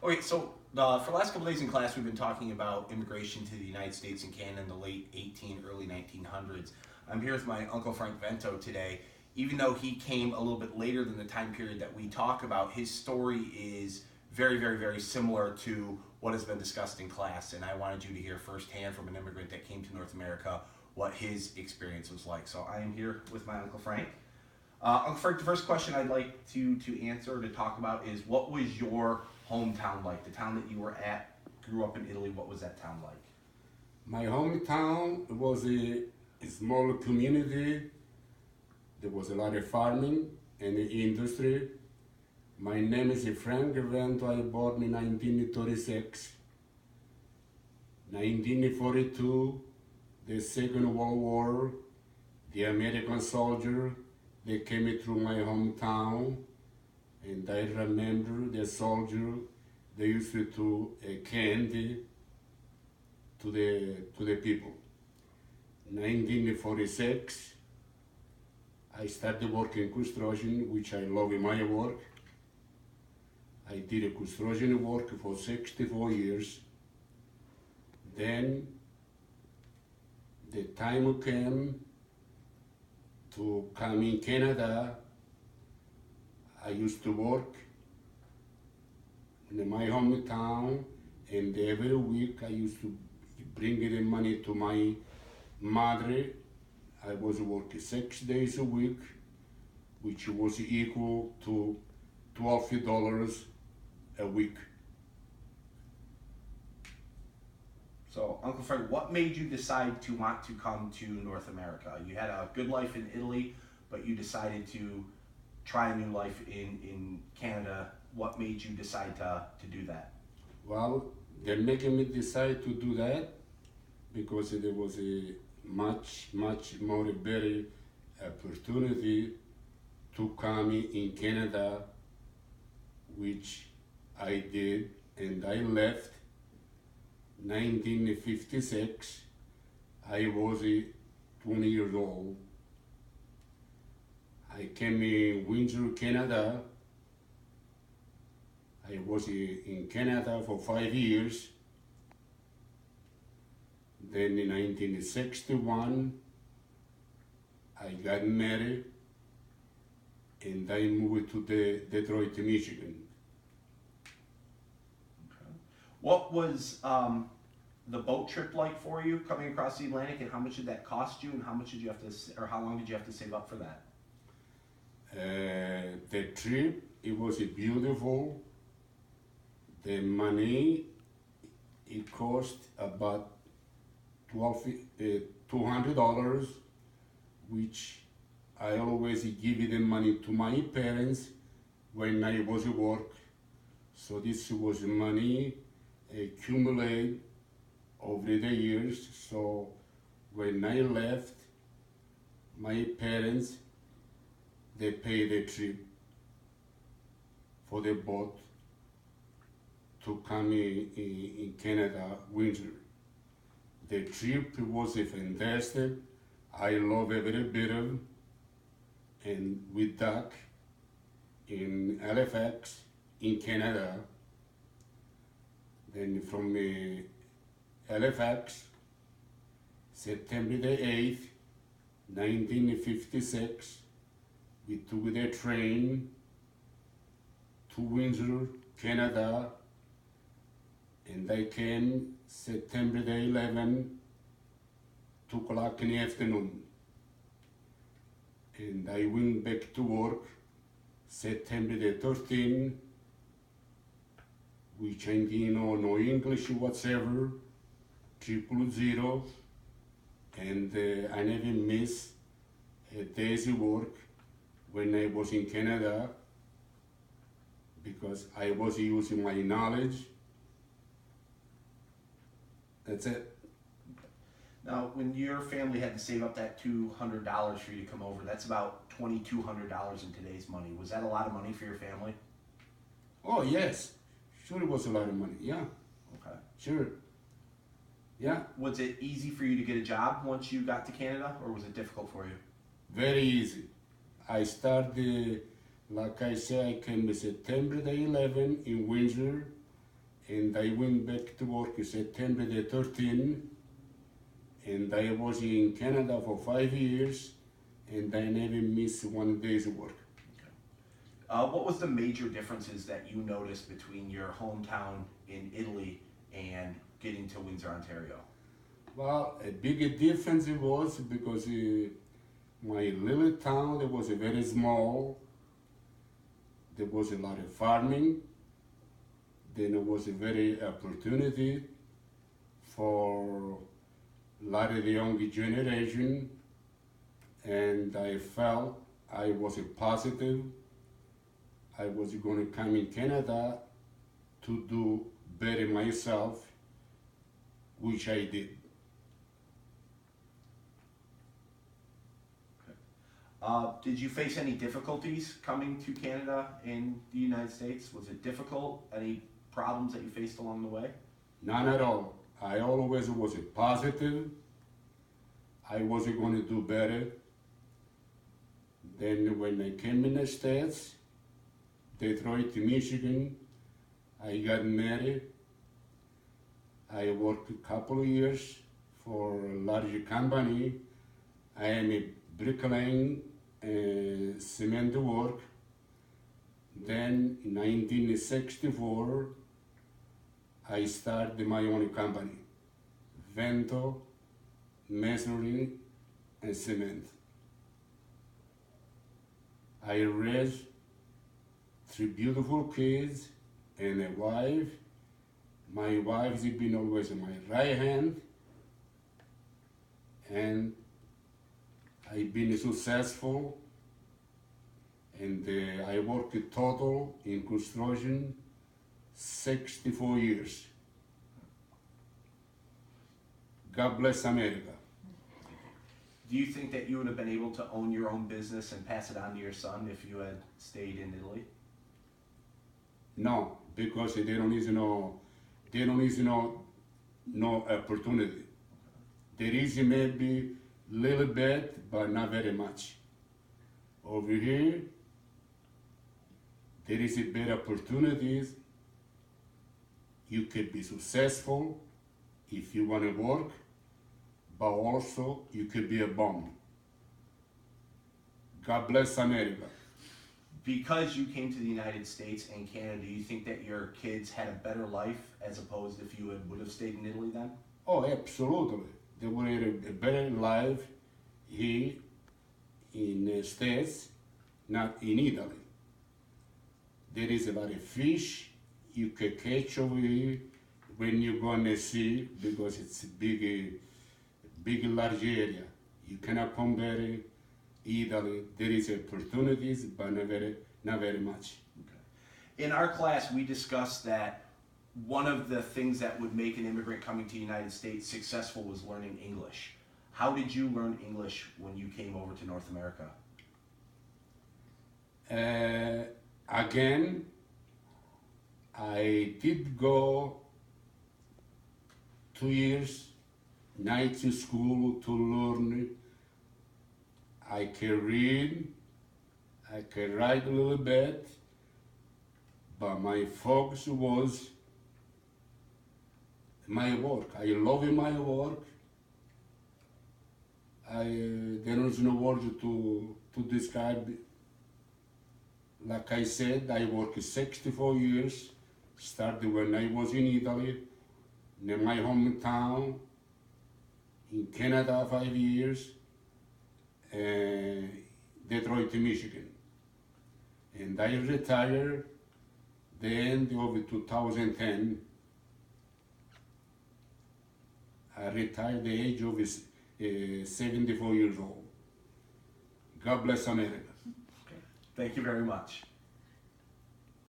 Okay, so for the last couple days in class, we've been talking about immigration to the United States and Canada in the late early 1900s. I'm here with my Uncle Frank Vento today. Even though he came a little bit later than the time period that we talk about, his story is very, very, very similar to what has been discussed in class. And I wanted you to hear firsthand from an immigrant that came to North America what his experience was like. So I am here with my Uncle Frank. Uncle Frank, the first question I'd like to answer to talk about is what was your hometown like? The town that you were at, grew up in Italy, what was that town like? My hometown was a small community. There was a lot of farming and industry. My name is Frank Vento. I born in 1936. 1942, the Second World War, the American soldier, they came through my hometown, and I remember the soldier, they used to candy to the people. 1946, I started working construction, which I love in my work. I did a construction work for 64 years. Then the time came to come in Canada. I used to work in my hometown, and every week I used to bring the money to my mother. I was working 6 days a week, which was equal to $12 a week. So, Uncle Frank, what made you decide to want to come to North America? You had a good life in Italy, but you decided to try a new life in Canada. What made you decide to do that? Well, they're making me decide to do that because there was a much more better opportunity to come in Canada, which I did, and I left 1956. I was 20 years old. I came in Windsor, Canada. I was in Canada for 5 years. Then in 1961, I got married and I moved to Detroit, Michigan. Okay. What was the boat trip like for you coming across the Atlantic, and how much did that cost you, and how much did you have to, or how long did you have to save up for that? The trip, it was beautiful. The money, it cost about $200, which I always give the money to my parents when I was at work. So this was money accumulated over the years. So when I left, my parents, they paid the trip for the boat to come in Canada, Windsor. The trip was fantastic. I love every bit of it. And we docked in Halifax, in Canada. Then from Halifax, September the 8th, 1956, we took the train to Windsor, Canada, and I came September the 11th, 2 o'clock in the afternoon. And I went back to work September the 13th, which I didn't know no English whatsoever, 000, and I never missed a day's work when I was in Canada because I was using my knowledge. That's it. Now, when your family had to save up that $200 for you to come over, that's about $2,200 in today's money. Was that a lot of money for your family? Oh yes, sure it was a lot of money. Yeah, Okay. sure. Yeah, Was it easy for you to get a job once you got to Canada, or was it difficult for you? very easy. I started, like I said, I came September the 11th in Windsor. and I went back to work September the 13th, and I was in Canada for 5 years, and I never missed one day's work. What was the major differences that you noticed between your hometown in Italy and getting to Windsor, Ontario? Well, a big difference it was because my little town that was very small. There was a lot of farming. Then it was a very opportunity for a lot of the younger generation, and I felt I was a positive. I was going to come in Canada to do better myself, which I did. Did you face any difficulties coming to Canada in the United States? Was it difficult? Any problems that you faced along the way? None at all. I always was a positive. I was going to do better. Then when I came in the States, Detroit, Michigan, I got married. I worked a couple of years for a larger company. I am a bricklaying and cement work. Then in 1964, I started my own company, Vento, Masonry, and Cement. I raised 3 beautiful kids and a wife. My wife has been always my right hand, and I've been successful, and I worked total in construction 64 years. God bless America. Do you think that you would have been able to own your own business and pass it on to your son if you had stayed in Italy? No, because they don't need no opportunity. There is maybe little bit, but not very much. Over here, there is a better opportunities. You could be successful if you want to work, but also you could be a bum. God bless America. Because you came to the United States and Canada, do you think that your kids had a better life as opposed if you would have stayed in Italy then? Oh, absolutely. They would have a better life here in the States, not in Italy. There is a lot of fish you can catch over here when you go in the sea because it's a big large area. You cannot compare Italy. There is opportunities, but not very much. Okay. In our class, we discussed that one of the things that would make an immigrant coming to the United States successful was learning English. How did you learn English when you came over to North America? Again, I did go 2 years night to school to learn. I can read, I can write a little bit, but my focus was my work. I love my work. There is no word to describe. Like I said, I worked 64 years, started when I was in Italy, in my hometown, in Canada 5 years, Detroit, Michigan. And I retired the end of 2010. I retired at the age of 74 years old. God bless America. Okay. Thank you very much.